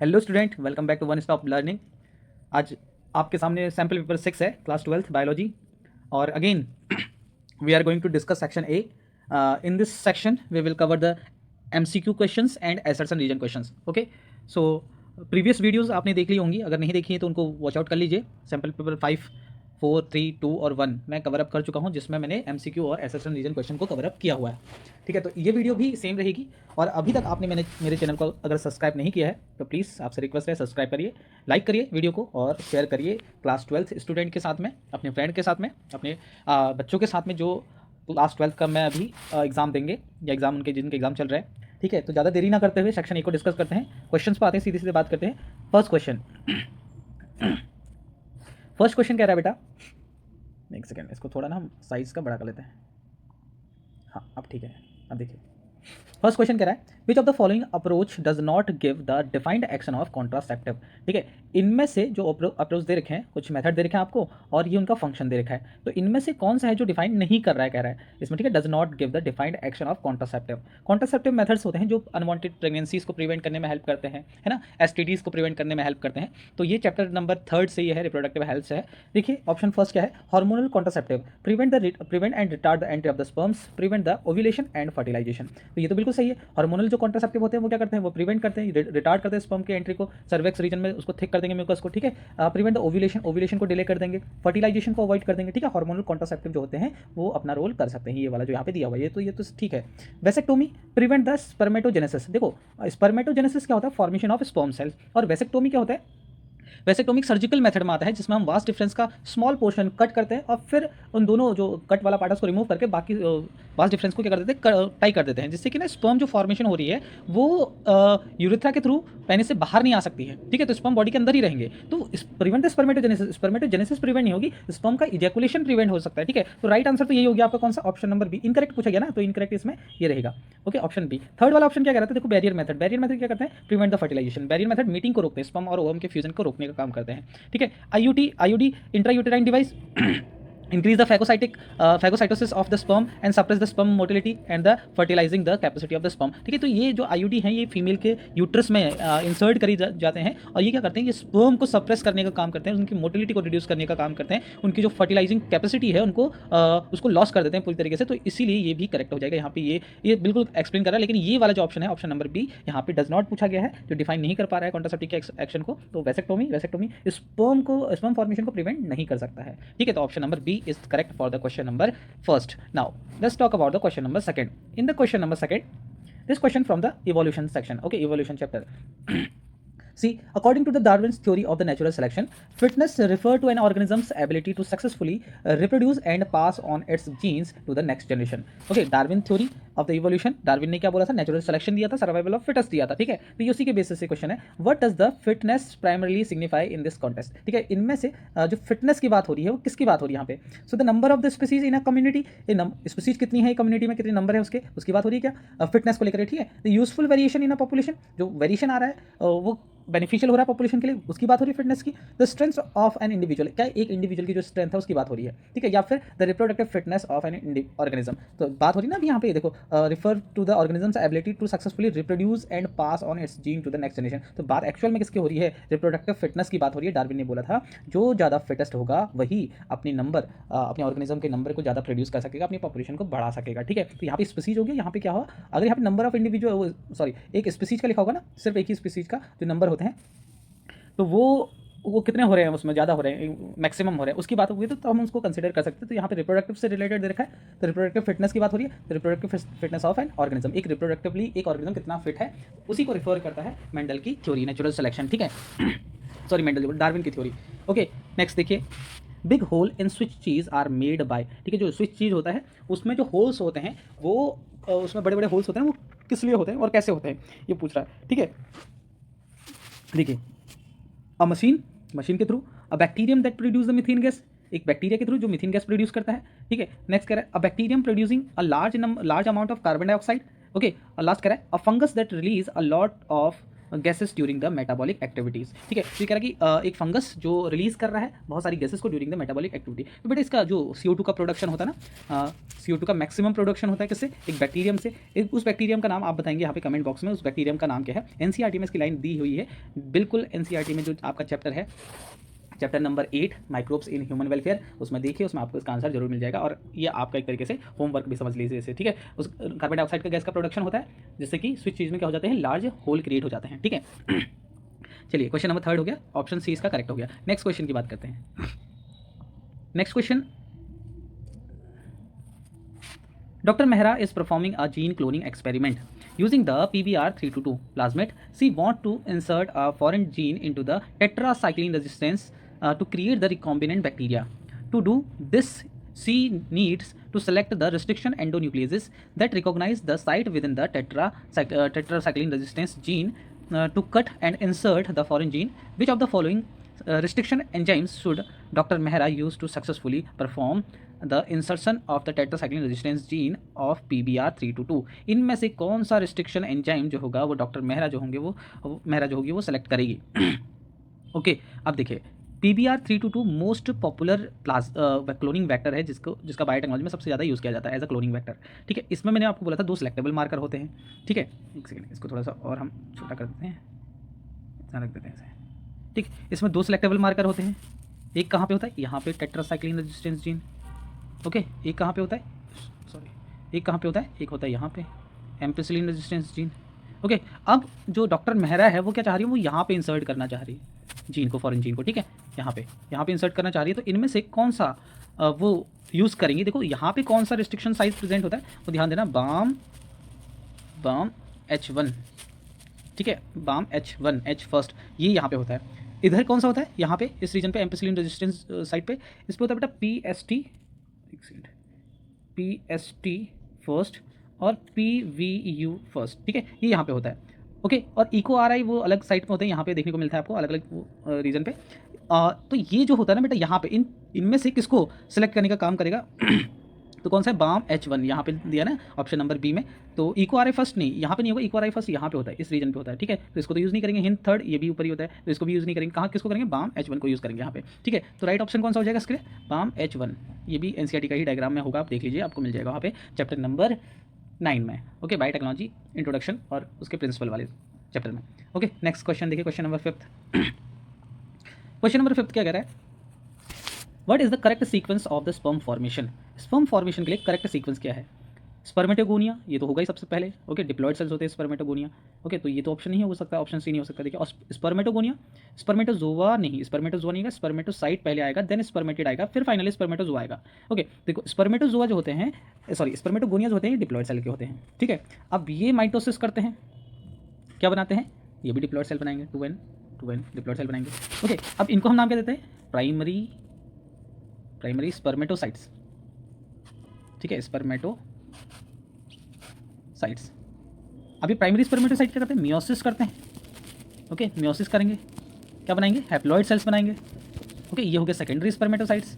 Hello student, welcome back to one stop learning. आज आपके सामने सैम्पल पेपर 6 है, क्लास 12th बायोलॉजी। और again we are going to discuss section A. In this section we will cover the MCQ questions and assertion reason questions. Okay, so previous videos आपने देख ली होंगी, अगर नहीं देखी है तो उनको वॉच आउट कर लीजिए। सैम्पल पेपर 5, 4, 3, 2 और 1 मैं कवर अप कर चुका हूँ, जिसमें मैंने MCQ और assertion रीजन क्वेश्चन को कवर अप किया हुआ है। ठीक है, तो ये वीडियो भी सेम रहेगी। और अभी तक आपने मेरे चैनल को अगर सब्सक्राइब नहीं किया है तो प्लीज़ आपसे रिक्वेस्ट है, सब्सक्राइब करिए, लाइक करिए वीडियो को और शेयर करिए क्लास 12th स्टूडेंट के साथ में, अपने फ्रेंड के साथ में, अपने बच्चों के साथ में जो क्लास 12th का मैं अभी एग्ज़ाम देंगे या एग्ज़ाम उनके जिनके एग्ज़ाम चल रहे हैं। ठीक है, तो ज़्यादा देरी ना करते हुए सेक्शन ए को डिस्कस करते हैं। क्वेश्चंस पर आते हैं, सीधे सीधे बात करते हैं। फर्स्ट क्वेश्चन फर्स्ट क्वेश्चन कह रहा है बेटा, एक सेकेंड, इसको थोड़ा ना हम साइज़ का बड़ा कर लेते हैं। हाँ, अब ठीक है। अब देखिए, फर्स्ट क्वेश्चन कह रहा है विच of the following approach does not give the defined action of contraceptive. ठीक है, इनमें से जो अप्रोच दे रखे हैं, कुछ मेथड दे रखे हैं आपको और ये उनका फंक्शन दे रखा है, तो इनमें से कौन सा है जो डिफाइंड नहीं कर रहा है, कह रहा है इसमें। ठीक है, does not give the defined action of contraceptive. Contraceptive methods होते हैं जो अनवांटेड प्रेगनेंसीज को प्रिवेंट करने में हेल्प करते हैं, है ना, STDs को प्रिवेंट करने में हेल्प करते हैं। तो ये चैप्टर नंबर 3 से ये है, रिप्रोडक्टिव हेल्थ से है। देखिए ऑप्शन फर्स्ट क्या है, hormonal contraceptive prevent and retard the entry of the sperms, prevent the ovulation and fertilisation. तो ये तो बिल्कुल सही है। हार्मोनल जो कॉन्ट्रासेप्टिव होते हैं वो क्या करते हैं, वो प्रिवेंट करते हैं, रिटार्ड करते हैं स्पर्म के एंट्री को, सर्वेक्स रीजन में उसको थिक कर देंगे, म्यूकस को। ठीक है, प्रिवेंट द ओव्यूलेशन को डिले कर देंगे, फर्टिलाइजेशन को अवॉइड कर देंगे। ठीक है, हार्मोनल कॉन्ट्रासेप्टिव जो होते हैं वो अपना रोल कर सकते हैं। ये वाला जो यहाँ पे दिया हुआ है ये तो ठीक है। Vasectomy prevent the spermatogenesis. देखो स्पर्मेटोजेनेसिस क्या होता है, फॉर्मेशन ऑफ स्पर्म सेल्स, और वेसेक्टोमी क्या होता है, वेसेक्टोमी सर्जिकल मेथड में आता है, जिसमें हम वास्ट डिफरेंस का स्मॉल पोर्शन कट करते हैं और फिर उन दोनों जो कट वाला पार्ट है उसको रिमूव करके बाकी वास्ट डिफरेंस को क्या कर देते हैं, टाई कर देते हैं, जिससे कि ना स्पर्म जो फॉर्मेशन हो रही है वो यूरेथ्रा के थ्रू पेनिस से बाहर नहीं आ सकती है। ठीक है, तो स्पर्म बॉडी के अंदर ही रहेंगे। तो प्रिवेंट द स्पर्मेटोजेनेसिस प्रिवेंट नहीं होगी, स्पर्म का इजैकुलेशन प्रिवेंट हो सकता है। ठीक है, तो राइट आंसर तो यही हो गया आपका, कौन सा, ऑप्शन नंबर बी। इनकरेक्ट पूछा गया ना, तो इनकरेक्ट इसमें ये रहेगा। Okay, option B. थर्ड वाला ऑप्शन क्या कह रहा था, देखो बैरियर मेथड क्या करते हैं, prevent the fertilisation. Barrier method meeting को रोकते हैं, स्पर्म और ओवम के फ्यूजन को रोकने का काम करते हैं। ठीक है, IUD intrauterine device increase the phagocytosis of the sperm and suppress the sperm motility and the fertilizing the capacity of the sperm। ठीक है, तो ये जो IUD हैं ये फीमेल के यूट्रस में इंसर्ट करी जाते हैं और ये क्या करते हैं, ये स्पर्म को सप्रेस करने का काम करते हैं, उनकी मोटिलिटी को रिड्यूस करने का काम करते हैं, उनकी जो फर्टिलाइजिंग कैपेसिटी है उनको उसको लॉस कर देते हैं पूरी तरीके से। तो इसीलिए ये भी करेक्ट हो जाएगा यहाँ पे। ये बिल्कुल एक्सप्लेन कर रहा है, लेकिन ये वाला जो ऑप्शन है, ऑप्शन नंबर बी, यहाँ पे डज नॉट पूछा गया है, जो डिफाइन नहीं कर पा रहा है कॉन्ट्रासेप्टिव के एक्शन को। तो वेसेक्टोमी स्पर्म फॉर्मेशन को प्रिवेंट नहीं कर सकता है। ठीक है, तो option number B is correct for the question number first. Now let's talk about the question number second. In the question number second, this question from the evolution section. Okay, evolution chapter. See, according to the Darwin's theory of the natural selection, fitness refer to an organism's ability to successfully reproduce and pass on its genes to the next generation. Okay, Darwin theory of the evolution. Darwin ने क्या बोला था, natural selection दिया था, survival of fittest दिया था। ठीक है, तो ये उसी के बेसिस से क्वेश्चन है, what does the fitness primarily signify in this contest. ठीक है, इनमें से जो फिटनेस की बात हो रही है वो किसकी बात हो रही है यहाँ पे। So the number of the species in a community, species कितनी है कम्युनिटी में, कितने नंबर है उसकी बात हो रही है क्या, फिटनेस को लेकर। ठीक है, the useful variation in a population, जो वेरिएशन आ रहा है वो बेनिफिशियल हो रहा है पॉपुलेशन के लिए, उसकी बात हो रही है फिटनेस की। The strength of an individual, क्या एक इंडिविजुअल की जो स्ट्रेंथ है उसकी बात हो रही है। ठीक है, या फिर the reproductive fitness of an organism, तो बात हो रही है ना अभी यहाँ पे। देखो refer to the organism's ability to successfully reproduce and pass on its gene to the next generation. तो बात एक्चुअल में किसकी हो रही है, रिप्रोडक्टिव फिटनेस की बात हो रही है। डार्विन ने बोला था जो ज़्यादा फिटेस्ट होगा वही अपने ऑर्गेनिज्म के नंबर को ज़्यादा प्रोड्यूस कर सकेगा, अपनी पॉपुलेशन को बढ़ा सकेगा। ठीक है, तो यहाँ पे स्पीसीज हो गया, यहाँ पे क्या हुआ, अगर यहाँ पे नंबर ऑफ इंडिविजुअल, सॉरी एक स्पीसीज का लिखा होगा ना, सिर्फ एक ही स्पीसीज का जो नंबर होते हैं, तो वो कितने हो रहे हैं, उसमें ज़्यादा हो रहे हैं, मैक्सिमम हो रहे हैं, उसकी बात हुई तो हम उसको कंसीडर कर सकते हैं। तो यहाँ पे रिप्रोडक्टिव से रिलेटेड दे रखा है, तो रिप्रोडक्टिव फिटनेस की बात हो रही है, तो reproductive fitness of an organism, एक रिप्रोडक्टिवली एक ऑर्गेनिज्म कितना फिट है उसी को रिफर करता है मेंडल की थ्योरी, नेचुरल सिलेक्शन। ठीक है, सॉरी मेंडल, डार्विन की थ्योरी। ओके, नेक्स्ट देखिए, big hole in Swiss cheese are made by. ठीक है, जो स्विच चीज़ होता है उसमें जो होल्स होते हैं वो उसमें बड़े बड़े होल्स होते हैं, वो किस लिए होते हैं और कैसे होते हैं ये पूछ रहा है। ठीक है, देखिए, अ मशीन के through, a bacterium that produce the methane gas, एक बैक्टीरिया के थ्रू जो मीथेन गैस प्रोड्यूस करता है। ठीक है, नेक्स्ट कह रहा है अ bacterium producing a large amount of carbon dioxide. Okay, और लास्ट कह रहा है a fungus that release a lot of gases during the metabolic activities. ठीक है, तो ये कह रहा है कि एक फंगस जो रिलीज कर रहा है बहुत सारी गैसेस को ड्यूरिंग द मेटाबॉलिक एक्टिविटी। तो बेटा इसका जो CO2 का प्रोडक्शन होता है ना, CO2 का मैक्सिमम प्रोडक्शन होता है किससे? एक बैक्टीरियम से। उस बैक्टीरियम का नाम आप बताएंगे यहाँ पे कमेंट बॉक्स में, उस बैक्टीरियम का नाम क्या है। NCERT में इसकी लाइन दी हुई है, बिल्कुल NCERT में जो आपका चैप्टर है, chapter number 8 microbes in human welfare, उसमें देखिए, उसमें आपको इसका आंसर जरूर मिल जाएगा। और ये आपका एक तरीके से होमवर्क भी समझ लीजिए इसे। ठीक है, उस कार्बन डाइऑक्साइड का गैस का प्रोडक्शन होता है जिससे कि स्विच चीज़ में क्या हो जाते हैं, लार्ज होल क्रिएट हो जाते हैं। ठीक है, चलिए क्वेश्चन नंबर 3 हो गया, ऑप्शन सी इसका करेक्ट हो गया। नेक्स्ट क्वेश्चन की बात करते हैं। Next question, Dr. Mehra is performing a gene cloning experiment. Using the PBr322 plasmid, she wants to insert a foreign gene into the tetracycline resistance to create the recombinant bacteria. To do this, she needs to select the restriction endonucleases that recognize the site within the tetracycline resistance gene to cut and insert the foreign gene. Which of the following restriction enzymes should Dr. Mehra use to successfully perform the insertion of the tetracycline resistance gene of PBr322? इनमें से कौन सा restriction enzyme जो होगा वो doctor Mehra जो होंगे वो सेलेक्ट करेगी। ओके, अब देखिए PBr322 most popular cloning vector है जिसका बायोटेक्नोलॉजी में सबसे ज़्यादा यूज़ किया जाता है एज अ क्लोनिंग वैक्टर। ठीक है, इसमें मैंने आपको बोला था 2 सिलेक्टेबल मार्कर होते हैं। ठीक है, एक सेकेंड, इसको थोड़ा सा और हम छोटा कर देते हैं, ध्यान रख देते हैं इसे। ठीक, इसमें 2 सिलेक्टेबल मार्कर होते हैं। एक कहाँ पे होता है, यहाँ पे टेट्रासाइक्लिन रेजिस्टेंस जीन। ओके, एक कहाँ पे होता है, सॉरी, एक कहाँ पे होता है, एक होता है यहाँ पे एम्पिसिलिन रेजिस्टेंस जीन। ओके, अब जो डॉक्टर मेहरा है वो क्या चाह रही है, वो यहाँ पे इंसर्ट करना चाह रही है जीन को, फॉरेन जीन को। ठीक है, यहाँ पे इंसर्ट करना चाह रही है। तो इनमें से कौन सा वो यूज़ करेंगे। देखो यहाँ पे कौन सा रिस्ट्रिक्शन साइज प्रेजेंट होता है, वो ध्यान देना, बाम H1। ठीक है, बाम H1, H फर्स्ट, ये यहाँ पे होता है। इधर कौन सा होता है, यहाँ पे इस रीजन पे एम्पिसिलिन रेजिस्टेंस साइड पे, इस पे होता है बेटा PST फर्स्ट और PVU फर्स्ट। ठीक है, ये यहाँ पे होता है। ओके, और इको RI वो अलग साइड पे होते हैं, यहाँ पे देखने को मिलता है आपको अलग अलग रीजन पे। तो ये जो होता है ना बेटा, यहाँ पे इनमें से किसको सिलेक्ट करने का काम करेगा तो कौन सा है, बाम H1 यहाँ पे दिया ना ऑप्शन नंबर बी में। तो इको RI फर्स्ट नहीं, यहाँ पे नहीं होगा, इको RI फर्स्ट यहाँ पे होता है, इस रीजन पे होता है। ठीक है, तो इसको तो यूज़ नहीं करेंगे। हिंट थर्ड, ये भी ऊपर ही होता है, तो इसको भी यूज़ नहीं करेंगे। कहाँ किसको करेंगे, बाम H1 को यूज़ करेंगे यहाँ पे। ठीक है, तो राइट ऑप्शन कौन सा हो जाएगा इसके लिए, बाम H1। ये भी NCERT का ही डायग्राम में होगा, आप देख लीजिए, आपको मिल जाएगा वहाँ पे चैप्टर नंबर 9 में। ओके, बायोटेक्नोलॉजी इंट्रोडक्शन और उसके प्रिंसिपल वाले चैप्टर में। ओके, नेक्स्ट क्वेश्चन देखिए, क्वेश्चन नंबर 5। क्वेश्चन नंबर 5 क्या कह रहा है, what is the correct sequence of the sperm formation. Sperm formation के लिए करेक्ट सीक्वेंस क्या है, स्पर्मेटोगोनिया, ये तो होगा ही सबसे पहले। ओके, डिप्लॉयड सेल्स होते हैं स्पर्मेटोगोनिया। ओके, तो ये तो ऑप्शन नहीं हो सकता, ऑप्शन सी नहीं हो सकता। देखिए, और स्पर्मेटोगोनिया, स्पर्मेटोजोआ नहीं, स्पर्मेटोजोआ नहीं आएगा, स्पर्मेटोसाइट पहले आएगा, देन स्पर्मेटिड आएगा, फिर फाइनली स्पर्मेटोजोआ आएगा। ओके, देखो स्पर्मेटोजोआ जो होते हैं, सॉरी स्पर्मेटोगोनिया जो होते हैं, ये डिप्लॉयड सेल के होते हैं। ठीक है, अब ये माइटोसिस करते हैं, क्या बनाते हैं, ये भी डिप्लॉयड सेल बनाएंगे, 2n डिप्लॉयड सेल बनाएंगे। ओके, अब इनको हम नाम क्या देते हैं, प्राइमरी स्पर्मेटोसाइट्स। ठीक है, स्पर्मेटोसाइट्स। अभी प्राइमरी स्पर्मेटोसाइट क्या करते हैं, मियोसिस करते हैं। ओके, मियोसिस करेंगे, क्या बनाएंगे, हैप्लॉइड सेल्स बनाएंगे। ओके, ये हो गया सेकेंडरी स्पर्मेटोसाइट्स।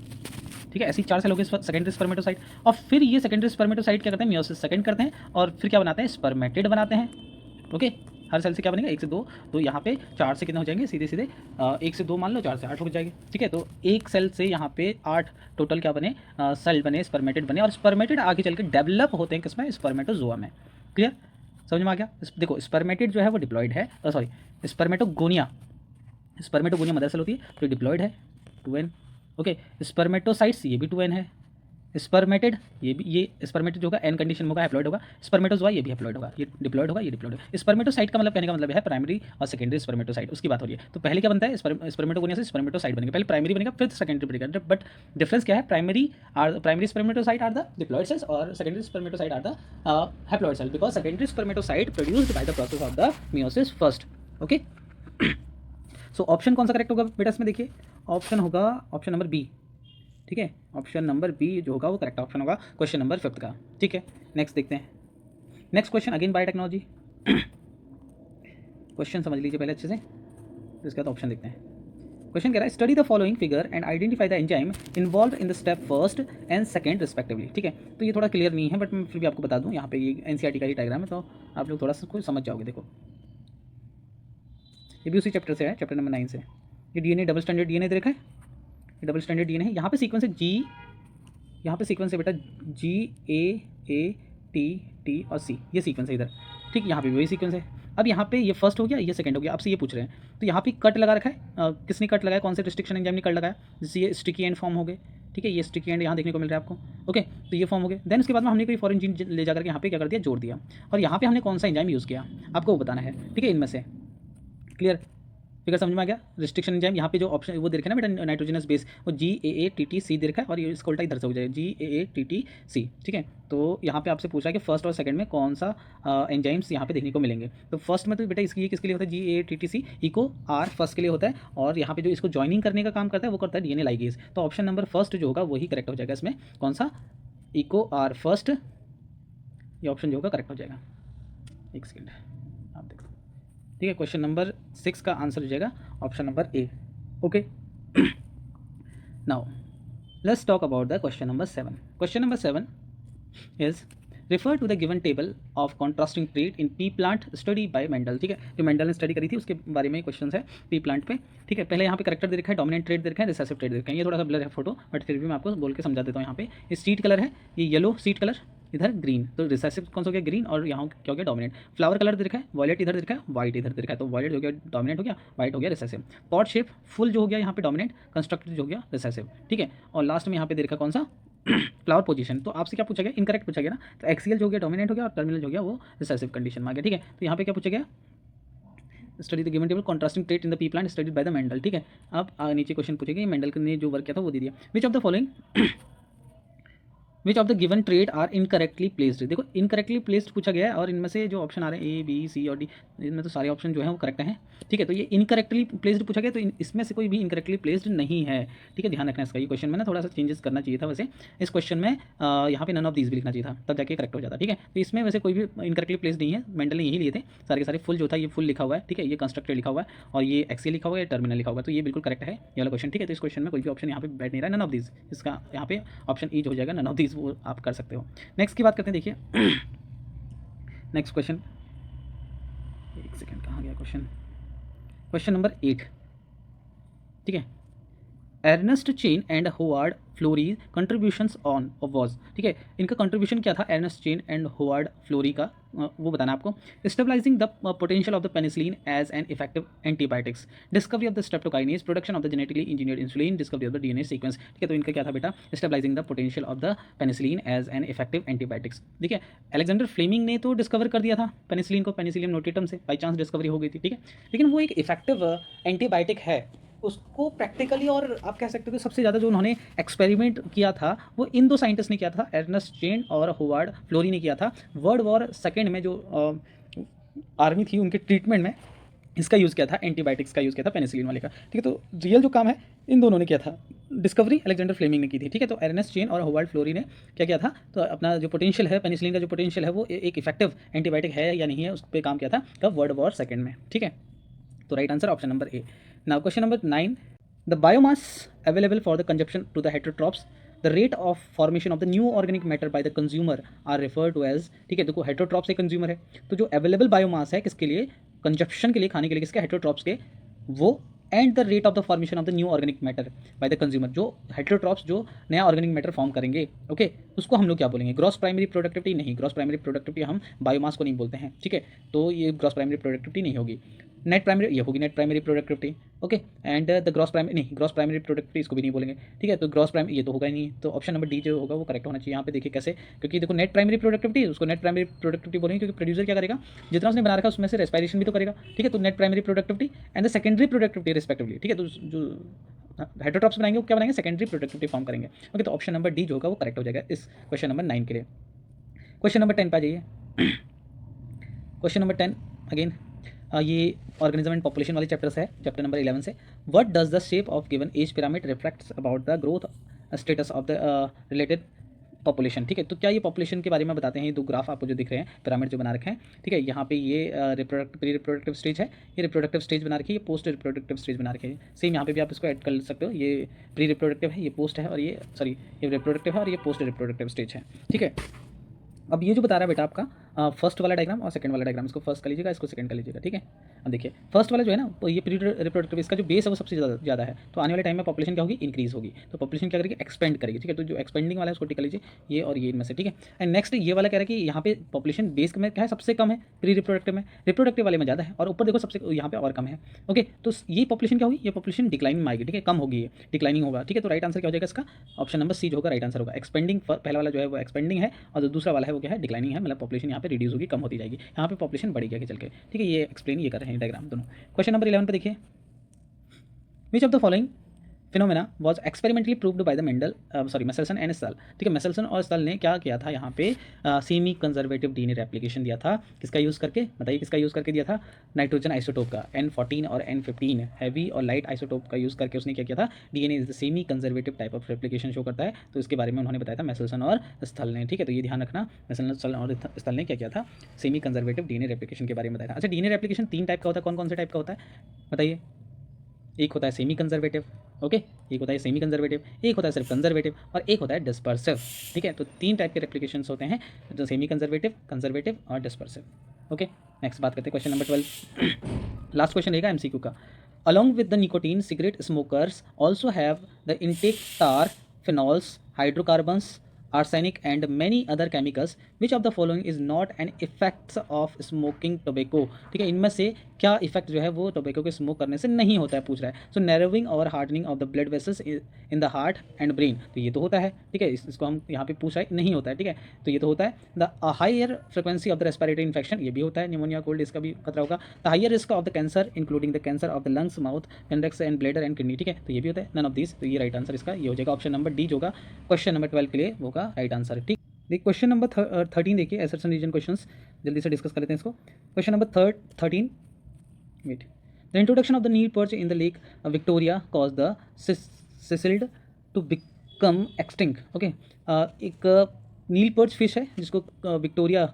ठीक है, ऐसी 4 सेल हो गए सेकेंडरी स्पर्मेटोसाइट। और फिर ये सेकेंडरी स्पर्मेटोसाइट क्या करते हैं, मियोसिस सेकेंड करते हैं, और फिर क्या बनाते हैं, स्पर्मेटिड बनाते हैं। ओके, हर सेल से क्या बनेगा, 1 से 2, तो यहाँ पे 4 से कितने हो जाएंगे, सीधे 1 से 2 मान लो, 4 से 8 हो जाएंगे। ठीक है, तो एक सेल से यहाँ पे 8 टोटल क्या बने, सेल बने, स्पर्मेटिड बने, और स्पर्मेटिड आगे चल के डेवलप होते हैं किसमें, स्पर्मेटोजोआ में। क्लियर, समझ में आ गया। देखो स्पर्मेटिड जो है वो डिप्लॉयड है, सॉरी स्पर्मेटोगोनिया मदर सेल होती है, तो डिप्लॉयड है, 2n। ओके, स्पर्मेटोसाइट्स ये भी 2n है, स्पर्मेटिड ये भी, ये स्पर्मेटिड जो होगा एन कंडीशन में होगा, हैप्लॉइड होगा, स्पर्मेटोजोआ ये भी हैप्लॉइड होगा, ये डिप्लॉयड होगा, ये डिप्लॉयड होगा। स्पर्मेटोसाइट का मतलब कहने का मतलब है प्राइमरी और सेकेंडरी स्पर्मेटोसाइट, उसकी बात हो रही है। तो पहले क्या बनता है, स्पर्मेटोगोनिया से स्पर्मेटोसाइट बनेगा, पहले प्राइमरी बनेगा फिर सेकेंडरी बनेगा। बट डिफरेंस क्या है, primary spermatocyte are the diploid cells और secondary spermatocyte are the haploid cell, because secondary spermatocyte produced by the process of the meiosis first. Okay, so option कौन सा करेक्ट होगा बेटा इसमें, देखिए ऑप्शन होगा ऑप्शन नंबर बी। ठीक है, ऑप्शन नंबर बी जो होगा वो करेक्ट ऑप्शन होगा क्वेश्चन नंबर 5 का। ठीक है, नेक्स्ट देखते हैं। Next question again biotechnology. Question समझ लीजिए पहले अच्छे से, इसके बाद ऑप्शन देखते हैं। क्वेश्चन कह रहा है, study the following figure and identify the enzyme involve in the step first and second respectively. ठीक है, तो ये थोड़ा क्लियर नहीं है, बट मैं फिर भी आपको बता दूं, यहाँ पे ये NCERT का ही डायग्राम है, तो आप लोग थोड़ा सा कुछ समझ जाओगे। देखो ये भी उसी चैप्टर से है, चैप्टर नंबर 9 से। ये डीएनए डबल स्टैंडर्ड डीएनए दे रखा है, ये डबल स्टैंडर्ड डीएनए है। यहाँ पे सीक्वेंस है जी, यहाँ पे सीक्वेंस है बेटा GAATT और C, ये सीक्वेंस है इधर, ठीक। यहाँ पे भी वही सीक्वेंस है। अब यहाँ पे ये फर्स्ट हो गया, ये सेकंड हो गया। आपसे ये पूछ रहे हैं, तो यहाँ पे कट लगा रखा है, किसने कट लगाया, कौन से रिस्ट्रिक्शन एंजाइम ने कट लगाया, जैसे ये स्टिकी एंड फॉर्म हो गए, ठीक है। ये स्टिकी एंड यहाँ देखने को मिल रहा है आपको, ओके। तो ये फॉर्म हो गए। देन उसके बाद में हमने कोई फॉरेन जीन ले जाकर के यहाँ पे क्या कर दिया, जोड़ दिया। और यहाँ पे हमने कौन सा एंजाइम यूज़ किया आपको वो बताना है, ठीक है, इनमें से। क्लियर, फिगर समझ में आ गया। रिस्ट्रिक्शन एंजाइम यहाँ पे जो ऑप्शन वो दे रखा है ना बेटा, नाइट्रोजनस बेस, वो GAATTC दे रखा है, और ये इसका उल्टा इधर से हो जाएगा GAATTC, ठीक है। तो यहाँ पे आपसे पूछा है कि फर्स्ट और सेकंड में कौन सा एंजाइम्स यहाँ पे देखने को मिलेंगे। तो फर्स्ट में तो बेटा इसकी किसके लिए होता है, GAATTC इको R फर्स्ट के लिए होता है, और यहाँ पे जो इसको ज्वाइनिंग करने का काम करता है वो करता है DNA लाइगेज। तो ऑप्शन नंबर फर्स्ट जो होगा वही करेक्ट हो जाएगा इसमें, कौन सा, इको R फर्स्ट, ये ऑप्शन जो होगा करेक्ट हो जाएगा। एक सेकेंड आप देखो, ठीक है। क्वेश्चन नंबर 6 का आंसर हो जाएगा option number A, okay. Now let's talk about the question number 7। Question number 7 is refer to the given table of contrasting trait in pea plant study by Mendel, ठीक है। जो Mendel ने study करी थी उसके बारे में क्वेश्चन है पी प्लांट पे, ठीक है। पहले यहाँ पे करेक्टर दे रखा है, डोमिनेंट ट्रेट दे रखा है, रिसेसिव ट्रेट दे रखा है। ये थोड़ा सा ब्लर है फोटो, बट फिर भी मैं आपको बोल के समझा देता हूँ। यहाँ पे ये सीट कलर है, ये येलो सीट कलर, इधर ग्रीन, तो रिसेसिव कौन सा हो गया, ग्रीन, और यहाँ क्या हो गया, डोमिनेंट। फ्लावर कलर दे रखा है, वॉयलेट इधर दे रखा है, व्हाइट इधर दे रखा है, तो वॉयलेट हो गया डोमिनेंट हो गया, व्हाइट हो गया रिसेसिव। पॉट शेप फुल जो हो गया यहाँ पे डोमिनेंट, कंस्ट्रक्टेड जो हो गया रिसेसिव, ठीक है। और लास्ट में यहाँ पे दे रखा कौन सा, फ्लावर पोजीशन। तो आपसे क्या पूछा गया, इनकरेक्ट पूछा गया ना, तो एक्सियल जो हो गया डोमिनेंट हो गया, और टर्मिनल जो हो गया वो रिसेसिव कंडीशन में आ गया, ठीक है। तो यहाँ पे क्या पूछा गया, study the given table contrasting trait in the P plant studied by the Mendel, ठीक है। अब नीचे क्वेश्चन पूछेगा, मेंडल ने जो वर्क किया था वो दे दिया। Which of the following which of the given trait are incorrectly placed. देखो इनकरेक्टली प्लेस्ड पूछा गया है, और इनमें से जो ऑप्शन आ रहे हैं A, B, C और D, इनमें तो सारे ऑप्शन जो है वो करेक्ट हैं, ठीक है। तो ये इनकरेक्टली प्लेस्ड पूछा गया, तो इसमें से कोई भी इनकरेक्टली प्लेस्ड नहीं है, ठीक है। ध्यान रखना इसका, ये क्वेश्चन में ना थोड़ा सा चेंजेस करना चाहिए था। वैसे इस क्वेश्चन में यहाँ पे नन ऑफ दीज भी लिखना चाहिए था, तब जाके करेक्ट हो जाता, ठीक है। तो इसमें वैसे कोई भी इनकरेक्टली प्लेस्ड नहीं है, मेंडल ने यही लिए थे सारे के सारे। फुल जो था ये फुल लिखा हुआ है, ठीक है, ये कंस्ट्रक्टेड लिखा हुआ है, और ये एक्सियल लिखा हुआ है, टर्मिनल लिखा हुआ है, तो ये बिल्कुल करेक्ट है ये वाला क्वेश्चन, ठीक है। तो इस क्वेश्चन में कोई भी ऑप्शन यहाँ पे बैठ नहीं रहा है, नन ऑफ दीज, इसका यहाँ पे ऑप्शन ई जो हो जाएगा, नन ऑफ दीज, वो आप कर सकते हो। नेक्स्ट की बात करते हैं, देखिए नेक्स्ट क्वेश्चन, एक सेकेंड कहाँ गया क्वेश्चन, क्वेश्चन नंबर 8, ठीक है। Ernest Chain and Howard Florey contributions on was, ठीक है। इनका कंट्रीब्यूशन क्या था, Ernest Chain and Howard Florey का, वो बताना आपको। Stabilising the potential of the penicillin as an effective antibiotics, discovery of the streptokinase, production of the genetically engineered insulin, discovery of the DNA sequence, ठीक है। तो इनका क्या था बेटा, stabilising the potential of the penicillin as an effective antibiotics, ठीक है। Alexander Fleming ने तो डिस्कवर कर दिया था पेनिसिलिन को, पेनिसिलियम नोटेटम से बाई चांस डिस्कवरी हो गई थी, ठीक है। लेकिन वो एक इफेक्टिव एंटीबायोटिक है, उसको प्रैक्टिकली, और आप कह सकते हो कि सबसे ज़्यादा जो उन्होंने एक्सपेरिमेंट किया था वो इन दो साइंटिस्ट ने किया था, अर्नेस्ट चेन और होवार्ड फ्लोरी ने किया था। वर्ल्ड वॉर सेकेंड में जो आर्मी थी उनके ट्रीटमेंट में इसका यूज़ किया था, एंटीबायोटिक्स का यूज़ किया था पेनिसिलिन वाले का, ठीक है। तो रियल जो काम है इन दोनों ने किया था, डिस्कवरी अलेक्जेंडर फ्लेमिंग ने की थी, ठीक है। तो अर्नेस्ट चेन और होवार्ड फ्लोरी ने क्या किया था, तो अपना जो पोटेंशियल है पेनिसिलिन का, जो पोटेंशियल है वो एक इफेक्टिव एंटीबायोटिक है या नहीं है, उस पर काम किया था कब, वर्ल्ड वॉर सेकेंड में, ठीक है। तो right answer option number A. Now question number 9, the biomass available for the consumption to the heterotrophs, the rate of formation of the new organic matter by the consumer are refer to as, ठीक है। देखो heterotrophs एक consumer है, तो जो available biomass है किसके लिए, कंजप्शन के लिए, खाने के लिए, किसके, हेटरोट्रॉप्स के, वो, and the rate of the formation of the new organic matter by the consumer, जो हेटरोट्रॉप्स जो नया ऑर्गेनिक मैटर फॉर्म करेंगे, ओके, उसको हम लोग क्या बोलेंगे, ग्रॉस प्राइमरी प्रोडक्टिविटी नहीं, ग्रॉस प्राइमरी प्रोडक्टिविटी हम बायोमास को नहीं बोलते हैं, ठीक है। तो ये ग्रॉस प्राइमरी प्रोडक्टिविटी नहीं होगी, नेट प्राइमरी, ये होगी net primary productivity, okay. And the gross primary नहीं, ग्रॉस प्राइमरी प्रोडक्टिविटी इसको भी नहीं बोलेंगे, ठीक है। तो ग्रॉस प्राइमरी ये तो होगा ही नहीं, तो ऑप्शन नंबर डी जो होगा वो करेक्ट होना चाहिए। यहाँ पे देखिए कैसे, क्योंकि देखो नेट प्राइमरी प्रोडक्टिविटी, उसको नेट प्राइमरी प्रोडक्टिविटी बोलेंगे, क्योंकि प्रोड्यूसर क्या करेगा, जितना उसने बना रखा उसमें से रेस्पायरेशन भी तो करेगा, ठीक है। तो net primary productivity and the secondary productivity respectively, ठीक है। तो जो हेटरोट्रॉप्स बनाएंगे वो क्या बनाएंगे, सेकेंडरी प्रोडक्टिविटी फॉर्म करेंगे, ओके। तो ऑप्शन नंबर डी जो होगा वो करेक्ट हो जाएगा इस क्वेश्चन नंबर 9 के लिए। क्वेश्चन नंबर 10 पे आ जाइए। क्वेश्चन नंबर 10 अगेन ये ऑर्गेनिज्म एंड पॉपुलेशन वाले चैप्टर से है, चैप्टर नंबर 11 से। What does the shape of given age pyramid reflects about the growth status of the related population, ठीक है। तो क्या ये पॉपुलेशन के बारे में बताते हैं, ये दो ग्राफ आपको जो दिख रहे हैं, पिरामिड जो बना रखे हैं, ठीक है। यहाँ पे ये प्री रिप्रोडक्टिव स्टेज है, ये रिप्रोडक्टिव स्टेज बना रखी है, ये पोस्ट रिप्रोडक्टिव स्टेज बना रखी है। सेम यहाँ पे भी आप इसको ऐड कर सकते हो, ये प्री रिप्रोडक्टिव है, ये पोस्ट है, और ये सॉरी ये रिप्रोडक्टिव है, और ये पोस्ट रिप्रोडक्टिव स्टेज है, ठीक है। अब ये जो बता रहा है बेटा आपका फर्स्ट वाला डायग्राम और सेकंड वाला डायग्राम, इसको फर्स्ट कर लीजिएगा, इसको सेकंड कर लीजिएगा, ठीक है। अब देखिए फर्स्ट वाला जो है ना, तो ये प्री रिप्रोडक्टिव, इसका जो बेस है वो सबसे ज़्यादा है, तो आने वाले टाइम में पॉपुलेशन क्या होगी, इंक्रीज होगी, तो पॉपुलेशन क्या करेगी, एक्सपेंड करेगी, ठीक है। तो जो एक्सपेंडिंग वाला है उसको टिक कर लीजिए, ये और ये इनमें से, ठीक है। एंड नेक्स्ट ये वाला कह रहा है कि यहाँ पे पॉपुलेशन बेस में क्या है, सबसे कम है प्री रिप्रोडक्टिव में, रिप्रोडक्टिव वाले में ज़्यादा है, और ऊपर देखो सबसे यहाँ पे और कम है। ओके, तो ये पॉपुलेशन क्या होगी, ये पॉपुलेशन डिक्लाइनिंग में आएगी, ठीक है, कम होगी, ये डिक्लाइनिंग होगा, ठीक है। तो राइट आंसर क्या हो जाएगा इसका, ऑप्शन नंबर सी जो होगा राइट आंसर होगा। एक्सपेंडिंग पहला वाला जो है वो एक्सपेंडिंग है, और जो दूसरा वाला है वो क्या है, डिक्लाइनिंग है, मतलब पॉपुलेशन यहाँ पे रिड्यूस होगी, कम होती जाएगी, यहाँ पे पॉपुलेशन बढ़ेगी आगे चल के, ठीक है। ये एक्सप्लेन ये कर रहे हैं डायग्राम दोनों। क्वेश्चन नंबर 11 पे देखिए, विच of the following phenomena was experimentally proved by the Mendel Meselson and stall, ठीक है। मेसेल्सन और स्टल ने क्या किया था, यहाँ पे सेमी कंजर्वेटिव डीएनए रेप्लिकेशन दिया था, किसका यूज़ करके, बताइए किसका यूज़ करके दिया था, नाइट्रोजन आइसोटोप का, N14 और N15 हैवी और लाइट आइसोटोप का यूज़ करके उसने क्या किया था, DNA is the semi conservative type of replication show करता है, तो इसके बारे में उन्होंने बताया था मेसेल्सन और स्थल ने, ठीक है। तो ये ध्यान रखना, मेसेल्सन और स्थल ने क्या किया था, सेमी कंजर्वेटिव डीएनए रेप्लिकेशन के बारे में बताया था। अच्छा, डीएनए रेप्लिकेशन 3 टाइप का होता है, कौन कौन से टाइप का होता है बताइए। एक होता है सेमी कंजर्वेटिव, ओके, एक होता है सेमी कंजर्वेटिव, एक होता है सिर्फ कंजर्वेटिव, और एक होता है डिस्पर्सिव, ठीक है। तो 3 टाइप के रेप्लिकेशंस होते हैं, जो सेमी कंजर्वेटिव, कंजर्वेटिव और डिस्पर्सिव। ओके, नेक्स्ट बात करते हैं क्वेश्चन नंबर 12। लास्ट क्वेश्चन रहेगा एमसीक्यू का। Along with the nicotine cigarette smokers also have the intake tar, phenols, hydrocarbons, arsenic and many other chemicals, which of the following is not an effects of smoking tobacco, ठीक है। इनमें से क्या effect जो है वो tobacco के smoke करने से नहीं होता है, पूछ रहा है। सो नैरोविंग और hardening of the blood vessels in the heart and brain, तो ये तो होता है, ठीक है, इसको हम यहाँ पे पूछ रहा है नहीं होता है, ठीक है। तो ये तो होता है। The higher frequency of the respiratory infection, ये भी होता है, निमोनिया कोल्ड इसका भी खतरा होगा। The higher risk of the cancer including the cancer of the lungs, mouth, pharynx and bladder and kidney, ठीक है, तो ये भी होता है। नन ऑफ दिस, तो ये राइट आंसर इसका ये हो जाएगा, ऑप्शन नंबर डी जो होगा क्वेश्चन नंबर 12 के लिए वो होगा राइट आंसर, ठीक। देखिए क्वेश्चन नंबर 13 देखिए, एसर्शन रीजन क्वेश्चंस जल्दी से डिस्कस कर लेते हैं इसको। Question number 13, wait, the introduction of the Nile perch in the Lake Victoria cause the cichlid to become extinct, okay. एक नील पर्च फिश है जिसको विक्टोरिया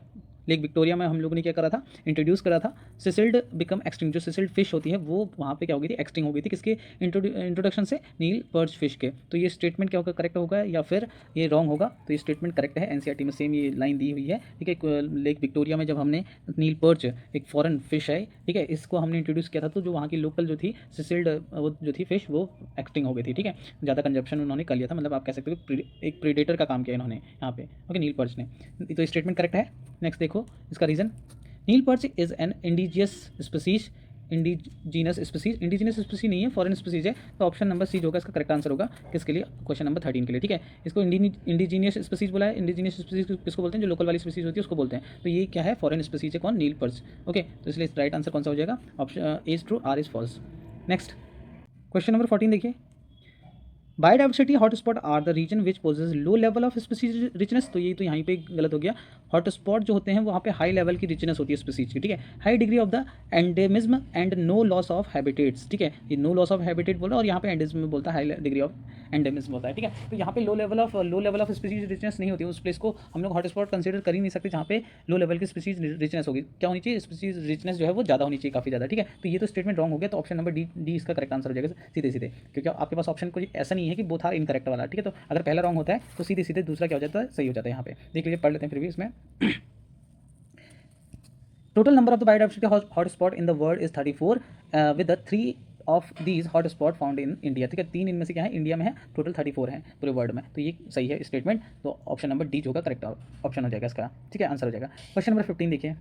लेक विक्टोरिया में हम लोगों ने क्या करा था, इंट्रोड्यूस करा था। सिसिल्ड बिकम एक्सटिंक्ट, जो सिसिल्ड फिश होती है वो वहाँ पे क्या हो गई थी, एक्सटिंग हो गई थी, किसके इंट्रोडक्शन से, नील पर्च फिश के। तो ये स्टेटमेंट क्या होगा, करेक्ट होगा या फिर ये रॉन्ग होगा, तो ये स्टेटमेंट करेक्ट है। एनसीईआरटी में सेम ये लाइन दी हुई है, ठीक है। लेक विक्टोरिया में जब हमने नील पर्च, एक फॉरेन फिश है, ठीक है, इसको हमने इंट्रोड्यूस किया था, तो जो वहाँ की लोकल जो थी सिसिल्ड वो जो थी फिश वो एक्सटिंग हो गई थी, ठीक है। ज़्यादा कंजप्शन उन्होंने कर लिया था, मतलब आप कह सकते हो एक प्रीडेटर का काम किया इन्होंने यहाँ पे, ओके, नील पर्च ने। तो स्टेटमेंट करेक्ट है। नेक्स्ट देखो इसका reason, Nile perch is an indigenous species, indigenous species नहीं है, फॉरेन स्पीसीज है, तो ऑप्शन नंबर सी जो होगा इसका करेक्ट आंसर होगा किसके लिए, क्वेश्चन नंबर 13 के लिए, ठीक है। इसको इंडिजीनियस स्पीसीज बोला है, इंडिजीनियस स्पीसीज किसको बोलते हैं, जो लोकल वाली स्पीसीज होती है उसको बोलते हैं, तो ये क्या है, फॉरेन स्पीसीज है, कौन, नील पर्च, ओके। तो इसलिए राइट आंसर कौन सा हो जाएगा, option A is true, R is false. Next question number 14 देखिए, biodiversity hotspot are the region which possess low level of species richness, तो ये तो यहाँ पे गलत हो गया। हॉटस्पॉट जो होते हैं वहाँ पे हाई लेवल की रिचनेस होती है स्पीसीज की, ठीक है। High degree of the endemism and no loss of habitats, ठीक है, ये नो लॉस ऑफ हैबिटेट बोला, और यहाँ पे एंडेमिज्म में बोलता है हाई डिग्री ऑफ एंडेमिज्म होता है, ठीक है। तो यहाँ पे लो लेवल ऑफ स्पीसीज रिचनेस नहीं होती है, उस प्लेस को हम लोग हॉटस्पॉट कंसिडर कर ही नहीं सकते जहाँ पे लो लेवल की स्पीसीज रिचनेस होगी। क्या होनी चाहिए, स्पीसीज रिचनेस जो है वो ज़्यादा होनी चाहिए, काफ़ी ज़्यादा, ठीक है। तो ये तो स्टेटमेंट रॉन्ग हो गया, तो ऑप्शन नंबर डी इसका करेक्ट आंसर हो जाएगा सीधे सीधे, क्योंकि आपके पास ऑप्शन कोई ऐसा नहीं है कि बोथ आर इनकरेक्ट वाला, ठीक है। तो अगर पहला रॉन्ग होता है तो सीधे सीधे दूसरा क्या हो जाता है, सही हो जाता है। यहाँ पे देख लीजिए, पढ़ लेते हैं फिर भी इसमें। Total number of the biodiversity hotspot in the world is 34 with the 3 of these hotspot found in India, ठीक है। 3 इनमें से क्या है, इंडिया में है, टोटल 34 है पूरे वर्ल्ड में, तो ये सही है स्टेटमेंट, तो ऑप्शन नंबर डी जो होगा करेक्ट ऑप्शन हो जाएगा इसका, ठीक है, आंसर हो जाएगा। क्वेश्चन नंबर 15 देखिए,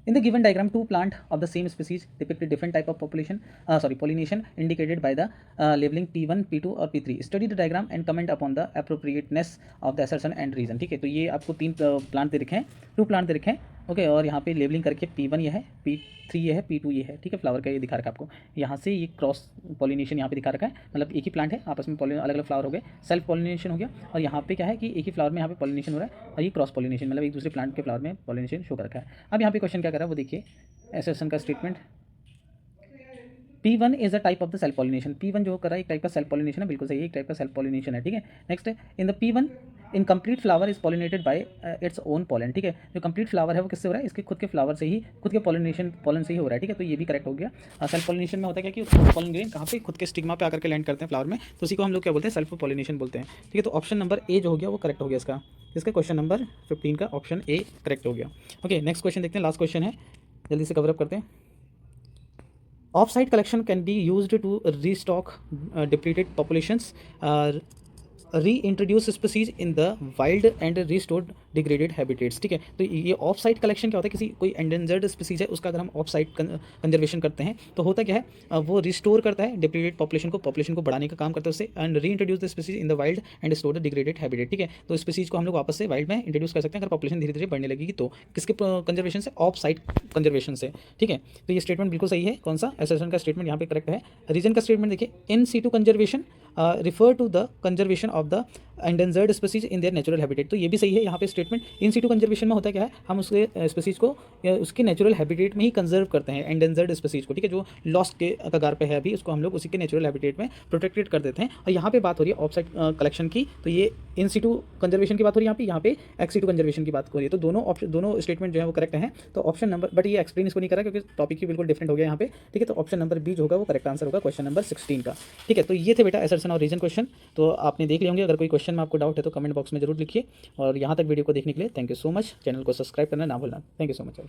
in the given diagram, two plant of the same species depict a different type of pollination indicated by the labeling P1, P2 और P3. Study the diagram and comment upon the appropriateness of the assertion and reason, ठीक है। तो ये आपको 3 plant दे रखे हैं, 2 plant दे रखे हैं, ओके, और यहाँ पे लेबलिंग करके P1 ये है, P3 ये है, P2 ये है, ठीक है। फ्लावर का ये दिखा रखा है आपको, यहाँ से ये क्रॉस पॉलिनेशन यहाँ पे दिखा रखा है, मतलब एक ही प्लांट है, आपस में अलग अलग फ्लावर हो गए, सेल्फ पॉलिनेशन हो गया, और यहाँ पे क्या है कि एक ही फ्लावर में यहाँ पे पॉलिनेशन हो रहा है, और ये क्रॉस पॉलिनेशन, मतलब एक दूसरे प्लांट के फ्लावर में पॉलिनेशन शो कर रखा है। अब यहाँ पे क्वेश्चन क्या कर रहा है वो देखिए, एसर्शन का statement, P1 is a type of the self pollination, P1 जो कर रहा है एक टाइप का सेल्फ पॉलिनेशन है, बिल्कुल सही है, एक टाइप का सेल्फ पॉलिनेशन है, ठीक है। Next in the P1 incomplete flower is pollinated bye its own pollen, ठीक है। जो कंप्लीट फ्लावर है वो किससे हो रहा है, इसके खुद के फ्लावर से ही, खुद के पॉलन से ही हो रहा है, ठीक है। तो ये भी करेक्ट हो गया। सेल्फ पॉलिनेशन में होता है क्या कि पॉलन ग्रेन कहाँ पे खुद के स्टिग्मा पे आकर के लैंड करते हैं फ्लावर में, तो उसी को हम लोग क्या बोलते हैं, सेल्फ पॉलिनेशन बोलते हैं, ठीक है। तो ऑप्शन नंबर ए जो हो गया वो करेक्ट हो गया इसका क्वेश्चन नंबर 15 का ऑप्शन ए करेक्ट हो गया। ओके, नेक्स्ट क्वेश्चन देखते हैं, लास्ट क्वेश्चन है, जल्दी से कवर अप करते हैं। Off site collection can be used to restock depleted populations, reintroduce species in the wild and restored degraded habitats, ठीक है। तो ये ऑफ साइट कलेक्शन क्या होता है, किसी कोई एंडेंजर्ड स्पीसीज है उसका अगर हम ऑफ साइट कंजर्वेशन करते हैं तो होता क्या है, वो रिस्टोर करता है डिप्लीटेड पॉपुलेशन को बढ़ाने का काम करता है उससे, and reintroduce the species in the wild and restore the degraded habitat, ठीक है। तो स्पीसीज को हम लोग वापस से वाइल्ड में इंट्रोड्यूस कर सकते हैं अगर पॉपुलेशन धीरे धीरे बढ़ने लगेगी तो, किसके कंजर्वेशन से, ऑफ साइट कंजर्वेशन से, ठीक है। तो ये स्टेटमेंट बिल्कुल सही है, कौन सा एसर्शन का स्टेटमेंट यहाँ पे करेक्ट है। रीजन का स्टेटमेंट देखिए, in situ conservation refer to the conservation of the endangered species in their natural habitat, तो ये भी सही है यहाँ पे स्टेटमेंट। इन सीटू कंजर्वेशन में होता क्या है, हम उसके स्पीसीज को उसके नेचुरल हैबिटेट में ही कंजर्व करते हैं एंडेंजर्ड स्पीसीज को, ठीक है। जो लॉस्ट के कगार पे है अभी, उसको हम लोग उसी के नेचुरल हैबिटेट में प्रोटेक्टेड कर देते हैं। और यहाँ पे बात हो रही है ऑफ साइट कलेक्शन की, तो ये इन सीटू कंजर्वेशन की बात हो रही है यहाँ पे एक्स सीटू कंजर्वेशन की बात हो रही है। तो दोनों स्टेटमेंट जो है वो करेक्ट हैं। तो ऑप्शन नंबर, बट ये एक्सप्लेन इसको नहीं करा क्योंकि टॉपिक ही बिल्कुल डिफरेंट हो गया यहाँ पे, ठीक है। तो ऑप्शन नंबर बी जो होगा वो करेक्ट आंसर होगा क्वेश्चन नंबर 16 का, ठीक है। तो ये थे बेटा असर्शन और रीजन क्वेश्चन, तो आपने देख लिए होंगे। अगर कोई क्वेश्चन में आपको डाउट है तो कमेंट बॉक्स में जरूर लिखिए, और यहाँ तक वीडियो को देखने के लिए thank you so much. Channel को सब्सक्राइब करना ना भूलना। Thank you so much.